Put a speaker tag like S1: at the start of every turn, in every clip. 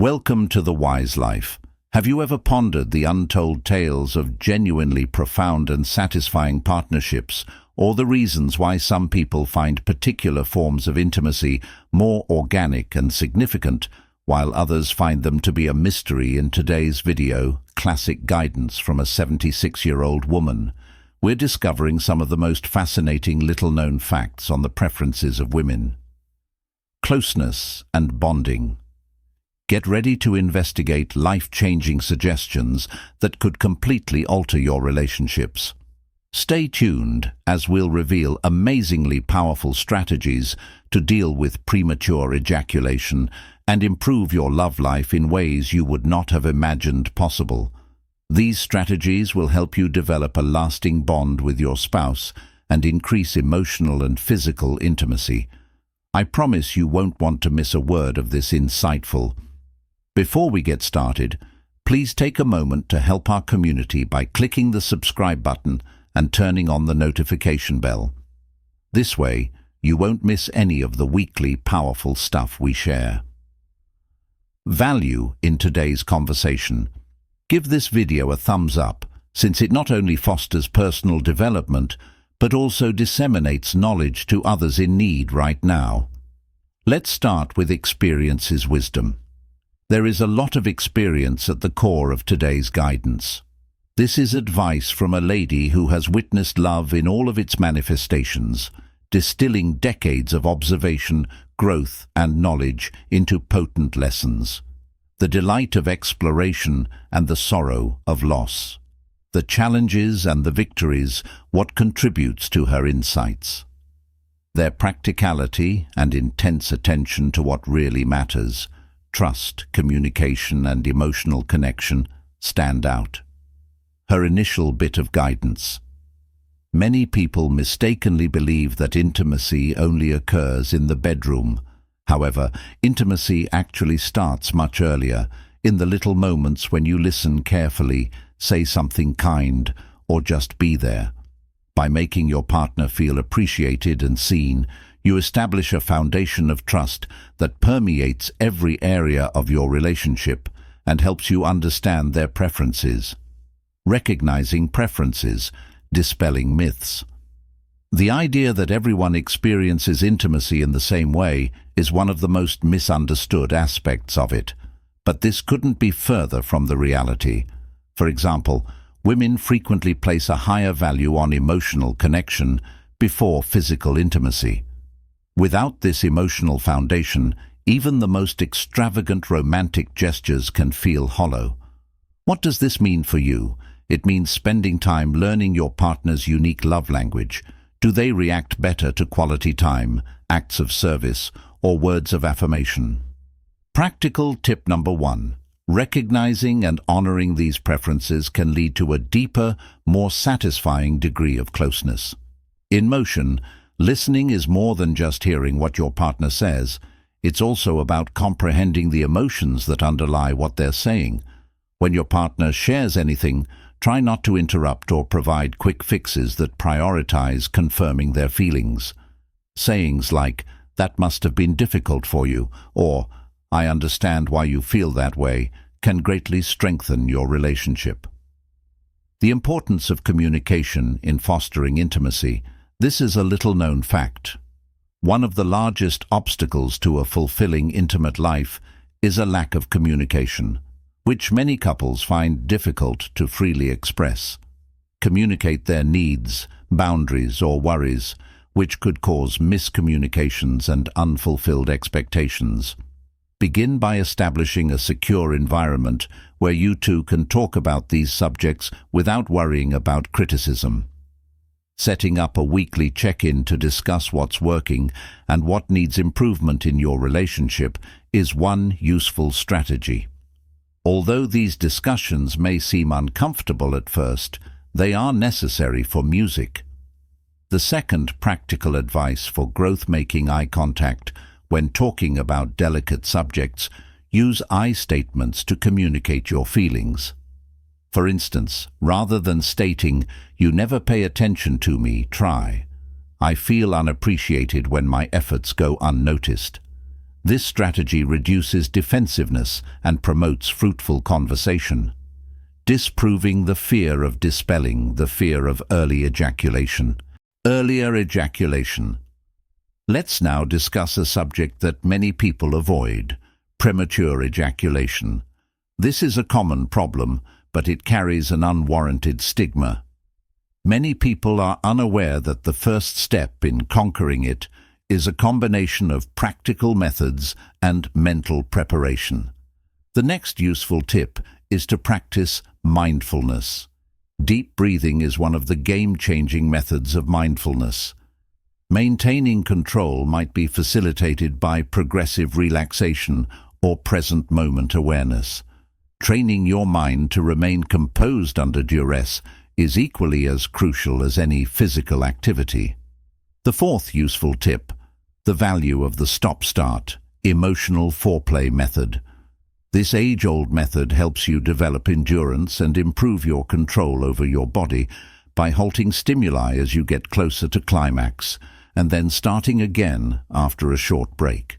S1: Welcome to the Wise Life. Have you ever pondered the untold tales of genuinely profound and satisfying partnerships, or the reasons why some people find particular forms of intimacy more organic and significant, while others find them to be a mystery? In today's video, Classic Guidance from a 76-year-old woman, we're discovering some of the most fascinating little-known facts on the preferences of women. Closeness and bonding. Get ready to investigate life-changing suggestions that could completely alter your relationships. Stay tuned as we'll reveal amazingly powerful strategies to deal with premature ejaculation and improve your love life in ways you would not have imagined possible. These strategies will help you develop a lasting bond with your spouse and increase emotional and physical intimacy. I promise you won't want to miss a word of this insightful. Before we get started, please take a moment to help our community by clicking the subscribe button and turning on the notification bell. This way, you won't miss any of the weekly powerful stuff we share. Value in today's conversation. Give this video a thumbs up, since it not only fosters personal development, but also disseminates knowledge to others in need right now. Let's start with experience's wisdom. There is a lot of experience at the core of today's guidance. This is advice from a lady who has witnessed love in all of its manifestations, distilling decades of observation, growth, and knowledge into potent lessons. The delight of exploration and the sorrow of loss. The challenges and the victories, what contributes to her insights. Their practicality and intense attention to what really matters, trust, communication, and emotional connection, stand out. Her initial bit of guidance. Many people mistakenly believe that intimacy only occurs in the bedroom. However, intimacy actually starts much earlier, in the little moments when you listen carefully, say something kind, or just be there. By making your partner feel appreciated and seen, you establish a foundation of trust that permeates every area of your relationship and helps you understand their preferences. Recognizing preferences, dispelling myths. The idea that everyone experiences intimacy in the same way is one of the most misunderstood aspects of it, but this couldn't be further from the reality. For example, women frequently place a higher value on emotional connection before physical intimacy. Without this emotional foundation, even the most extravagant romantic gestures can feel hollow. What does this mean for you? It means spending time learning your partner's unique love language. Do they react better to quality time, acts of service, or words of affirmation? Practical tip number 1. Recognizing and honoring these preferences can lead to a deeper, more satisfying degree of closeness. In motion, listening is more than just hearing what your partner says. It's also about comprehending the emotions that underlie what they're saying. When your partner shares anything, try not to interrupt or provide quick fixes that prioritize confirming their feelings. Sayings like, "That must have been difficult for you," or "I understand why you feel that way," can greatly strengthen your relationship. The importance of communication in fostering intimacy. This is a little-known fact. One of the largest obstacles to a fulfilling intimate life is a lack of communication, which many couples find difficult to freely express. Communicate their needs, boundaries, or worries, which could cause miscommunications and unfulfilled expectations. Begin by establishing a secure environment where you two can talk about these subjects without worrying about criticism. Setting up a weekly check-in to discuss what's working and what needs improvement in your relationship is one useful strategy. Although these discussions may seem uncomfortable at first, they are necessary for music. The second practical advice for growth: making eye contact. When talking about delicate subjects, use I statements to communicate your feelings. For instance, rather than stating, "You never pay attention to me," try, "I feel unappreciated when my efforts go unnoticed." This strategy reduces defensiveness and promotes fruitful conversation, disproving the fear of dispelling the fear of early ejaculation. Earlier ejaculation. Let's now discuss a subject that many people avoid: premature ejaculation. This is a common problem, but it carries an unwarranted stigma. Many people are unaware that the first step in conquering it is a combination of practical methods and mental preparation. The next useful tip is to practice mindfulness. Deep breathing is one of the game-changing methods of mindfulness. Maintaining control might be facilitated by progressive relaxation or present moment awareness. Training your mind to remain composed under duress is equally as crucial as any physical activity. The fourth useful tip: the value of the stop-start, emotional foreplay method. This age-old method helps you develop endurance and improve your control over your body by halting stimuli as you get closer to climax, and then starting again after a short break.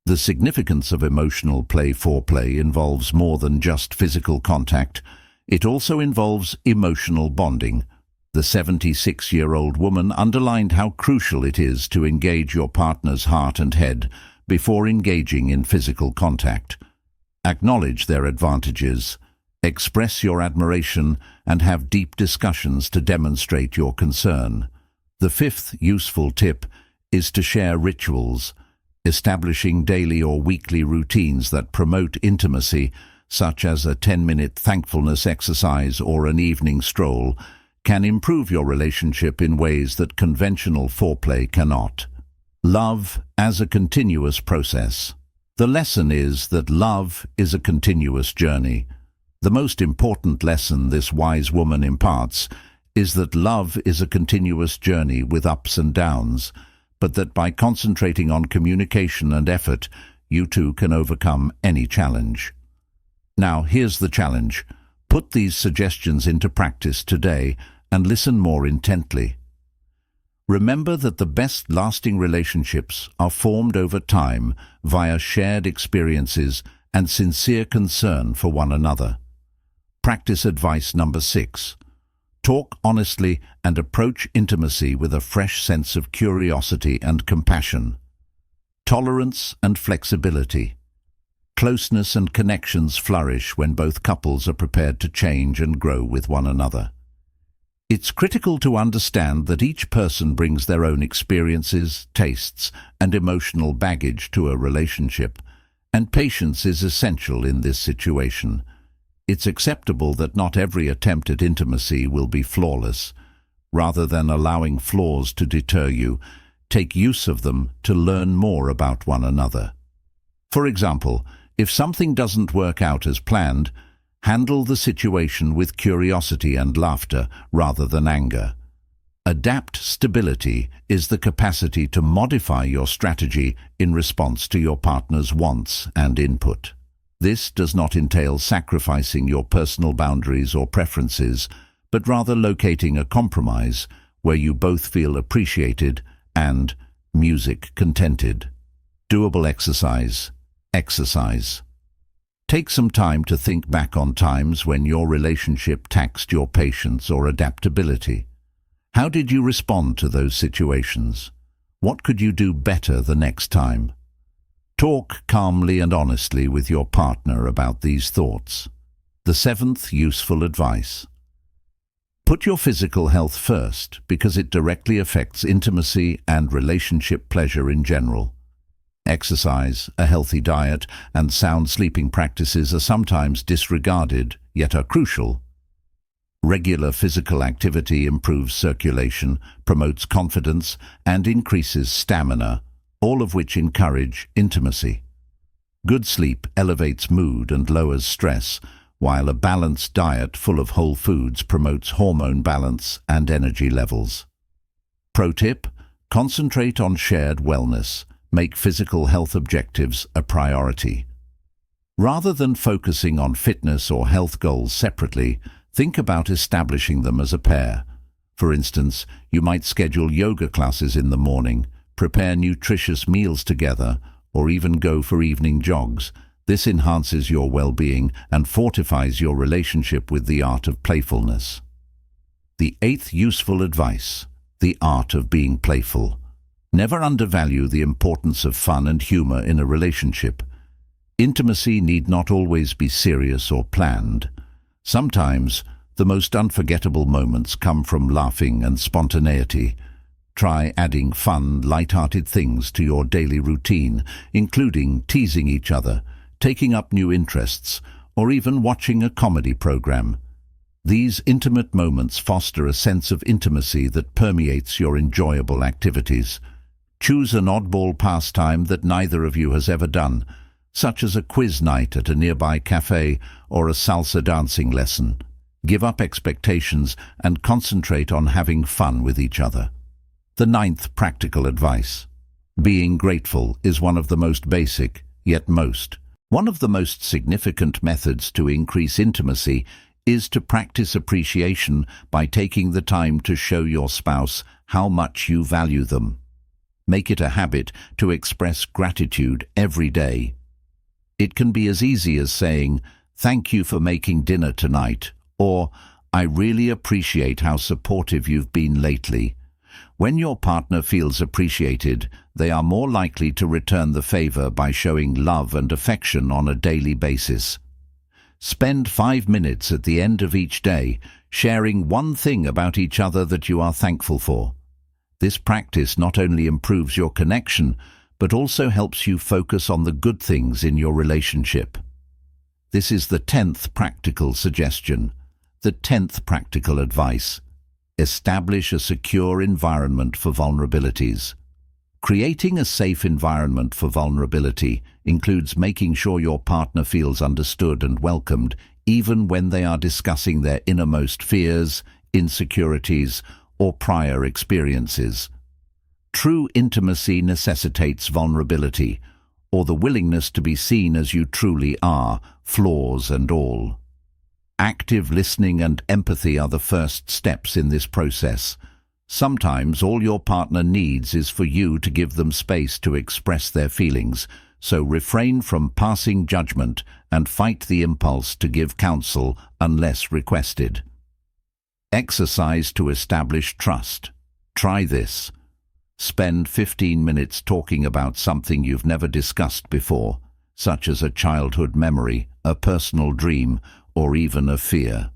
S1: The significance of emotional foreplay involves more than just physical contact. It also involves emotional bonding. The 76-year-old woman underlined how crucial it is to engage your partner's heart and head before engaging in physical contact. Acknowledge their advantages, express your admiration, and have deep discussions to demonstrate your concern. The fifth useful tip is to share rituals. Establishing daily or weekly routines that promote intimacy, such as a 10-minute thankfulness exercise or an evening stroll, can improve your relationship in ways that conventional foreplay cannot. Love as a continuous process. The lesson is that love is a continuous journey. The most important lesson this wise woman imparts is that love is a continuous journey with ups and downs, but that by concentrating on communication and effort, you too can overcome any challenge. Now, here's the challenge. Put these suggestions into practice today and listen more intently. Remember that the best lasting relationships are formed over time via shared experiences and sincere concern for one another. Practice advice number 6. Talk honestly and approach intimacy with a fresh sense of curiosity and compassion. Tolerance and flexibility. Closeness and connections flourish when both couples are prepared to change and grow with one another. It's critical to understand that each person brings their own experiences, tastes, and emotional baggage to a relationship, and patience is essential in this situation. It's acceptable that not every attempt at intimacy will be flawless. Rather than allowing flaws to deter you, take use of them to learn more about one another. For example, if something doesn't work out as planned, handle the situation with curiosity and laughter rather than anger. Adapt stability is the capacity to modify your strategy in response to your partner's wants and input. This does not entail sacrificing your personal boundaries or preferences, but rather locating a compromise where you both feel appreciated and music contented. Doable exercise. Exercise. Take some time to think back on times when your relationship taxed your patience or adaptability. How did you respond to those situations? What could you do better the next time? Talk calmly and honestly with your partner about these thoughts. The seventh useful advice. Put your physical health first because it directly affects intimacy and relationship pleasure in general. Exercise, a healthy diet, and sound sleeping practices are sometimes disregarded, yet are crucial. Regular physical activity improves circulation, promotes confidence, and increases stamina, all of which encourage intimacy. Good sleep elevates mood and lowers stress, while a balanced diet full of whole foods promotes hormone balance and energy levels. Pro tip: concentrate on shared wellness. Make physical health objectives a priority. Rather than focusing on fitness or health goals separately, think about establishing them as a pair. For instance, you might schedule yoga classes in the morning, prepare nutritious meals together, or even go for evening jogs. This enhances your well-being and fortifies your relationship with the art of playfulness. The eighth useful advice: the art of being playful. Never undervalue the importance of fun and humor in a relationship. Intimacy need not always be serious or planned. Sometimes, the most unforgettable moments come from laughing and spontaneity. Try adding fun, light-hearted things to your daily routine, including teasing each other, taking up new interests, or even watching a comedy program. These intimate moments foster a sense of intimacy that permeates your enjoyable activities. Choose an oddball pastime that neither of you has ever done, such as a quiz night at a nearby cafe or a salsa dancing lesson. Give up expectations and concentrate on having fun with each other. The ninth practical advice: being grateful is one of the most basic, yet one of the most significant methods to increase intimacy is to practice appreciation by taking the time to show your spouse how much you value them. Make it a habit to express gratitude every day. It can be as easy as saying, "Thank you for making dinner tonight," or "I really appreciate how supportive you've been lately." When your partner feels appreciated, they are more likely to return the favor by showing love and affection on a daily basis. Spend 5 minutes at the end of each day sharing one thing about each other that you are thankful for. This practice not only improves your connection, but also helps you focus on the good things in your relationship. This is the 10th practical suggestion. The 10th practical advice: establish a secure environment for vulnerabilities. Creating a safe environment for vulnerability includes making sure your partner feels understood and welcomed, even when they are discussing their innermost fears, insecurities, or prior experiences. True intimacy necessitates vulnerability, or the willingness to be seen as you truly are, flaws and all. Active listening and empathy are the first steps in this process. Sometimes all your partner needs is for you to give them space to express their feelings, so refrain from passing judgment and fight the impulse to give counsel unless requested. Exercise to establish trust. Try this. Spend 15 minutes talking about something you've never discussed before, such as a childhood memory, a personal dream, or even a fear.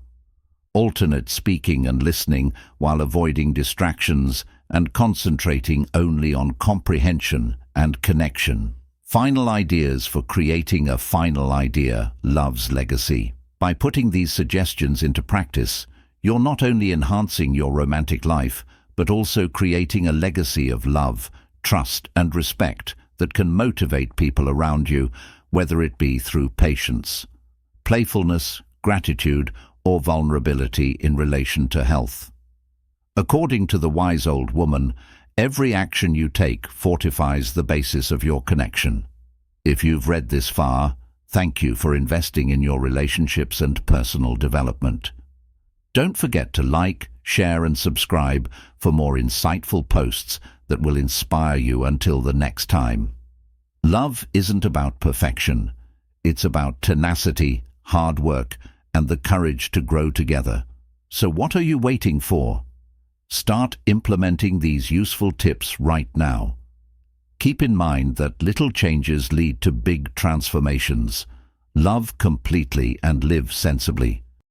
S1: Alternate speaking and listening while avoiding distractions and concentrating only on comprehension and connection. Final ideas for creating a final idea: love's legacy. By putting these suggestions into practice, you're not only enhancing your romantic life, but also creating a legacy of love, trust, and respect that can motivate people around you, whether it be through patience, playfulness, gratitude, or vulnerability in relation to health. According to the wise old woman, every action you take fortifies the basis of your connection. If you've read this far, thank you for investing in your relationships and personal development. Don't forget to like, share, and subscribe for more insightful posts that will inspire you until the next time. Love isn't about perfection. It's about tenacity, hard work, and the courage to grow together. So what are you waiting for? Start implementing these useful tips right now. Keep in mind that little changes lead to big transformations. Love completely and live sensibly.